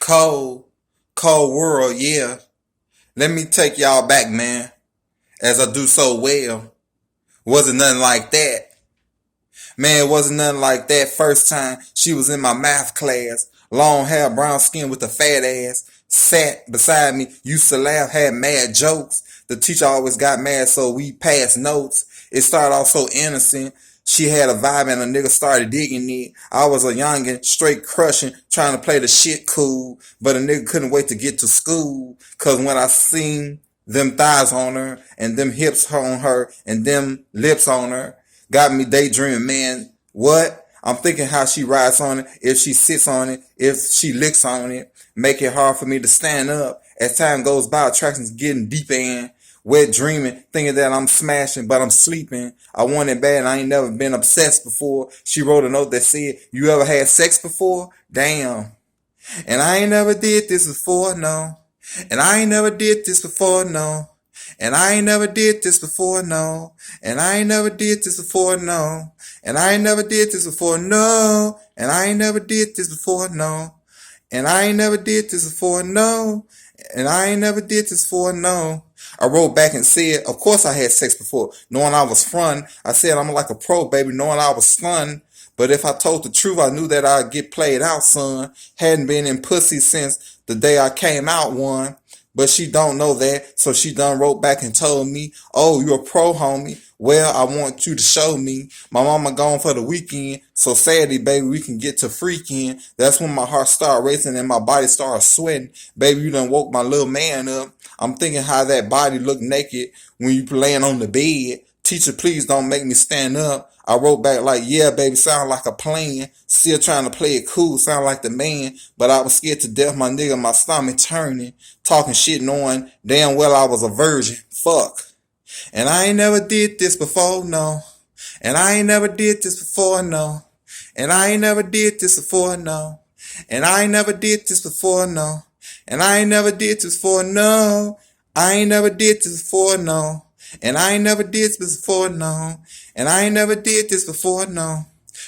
Cold, cold world, yeah. Let me take y'all back, man, as I do so well. Wasn't nothing like that. Man, it wasn't nothing like that first time she was in my math class. Long hair, brown skin with a fat ass. Sat beside me, used to laugh, had mad jokes. The teacher always got mad, so we passed notes. It started off so innocent. She had a vibe and a nigga started digging it. I was a youngin', straight crushing, trying to play the shit cool. But a nigga couldn't wait to get to school. Cause when I seen them thighs on her, and them hips on her, and them lips on her, got me daydreaming, man. What? I'm thinking how she rides on it, if she sits on it, if she licks on it. Make it hard for me to stand up. As time goes by, attraction's getting deeper in. Wet dreaming, thinking that I'm smashing, but I'm sleeping. I want it bad and I ain't never been obsessed before. She wrote a note that said, you ever had sex before? Damn. And I ain't never did this before, no. And I ain't never did this before, no. And I ain't never did this before, no. And I ain't never did this before, no. And I ain't never did this before, no. And I ain't never did this before, no. And I ain't never did this before, no. And I ain't never did this before, no. I wrote back and said, of course I had sex before, knowing I was fun. I said I'm like a pro, baby, knowing I was fun. But if I told the truth, I knew that I'd get played out, son. Hadn't been in pussy since the day I came out one. But she don't know that, so she done wrote back and told me, oh, you a pro, homie. Well, I want you to show me. My mama gone for the weekend, so Saturday, baby, we can get to freaking. That's when my heart started racing and my body started sweating. Baby, you done woke my little man up. I'm thinking how that body look naked when you laying on the bed. Teacher, please don't make me stand up. I wrote back like, yeah, baby, sound like a plan. Still trying to play it cool, sound like the man. But I was scared to death, my nigga, my stomach turning. Talking shit knowing damn well I was a virgin. Fuck. And I ain't never did this before, no. And I ain't never did this before, no. And I ain't never did this before, no. And I ain't never did this before, no. And I ain't never did this before, no. I ain't never did this before, no. And I ain't never did this before, no. And I ain't never did this before, no.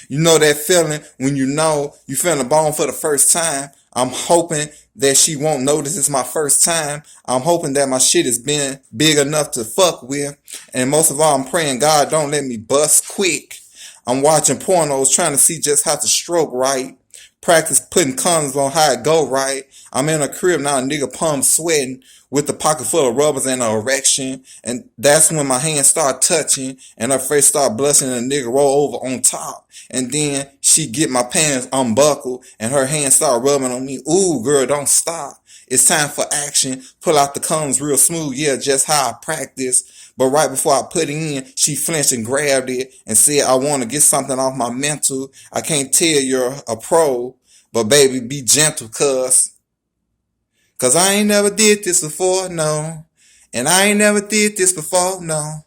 You know that feeling when you know you feeling a bone for the first time. I'm hoping that she won't notice it's my first time. I'm hoping that my shit has been big enough to fuck with. And most of all, I'm praying God don't let me bust quick. I'm watching pornos trying to see just how to stroke right. Practice putting condoms on how it go right. I'm in a crib now, a nigga palm sweating with the pocket full of rubbers and an erection. And that's when my hands start touching and her face start blushing and the nigga roll over on top. And then she get my pants unbuckled and her hands start rubbing on me. Ooh, girl, don't stop. It's time for action. Pull out the condoms real smooth. Yeah, just how I practice. But right before I put it in, she flinched and grabbed it and said, I want to get something off my mental. I can't tell you're a pro, but baby, be gentle, cause I ain't never did this before, no. And I ain't never did this before, no.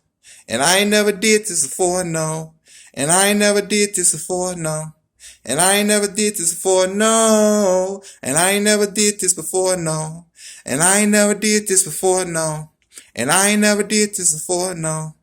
And I ain't never did this before, no. And I ain't never did this before, no. And I ain't never did this before, no. And I ain't never did this before, no. And I ain't never did this before, no. And I ain't never did this before, no.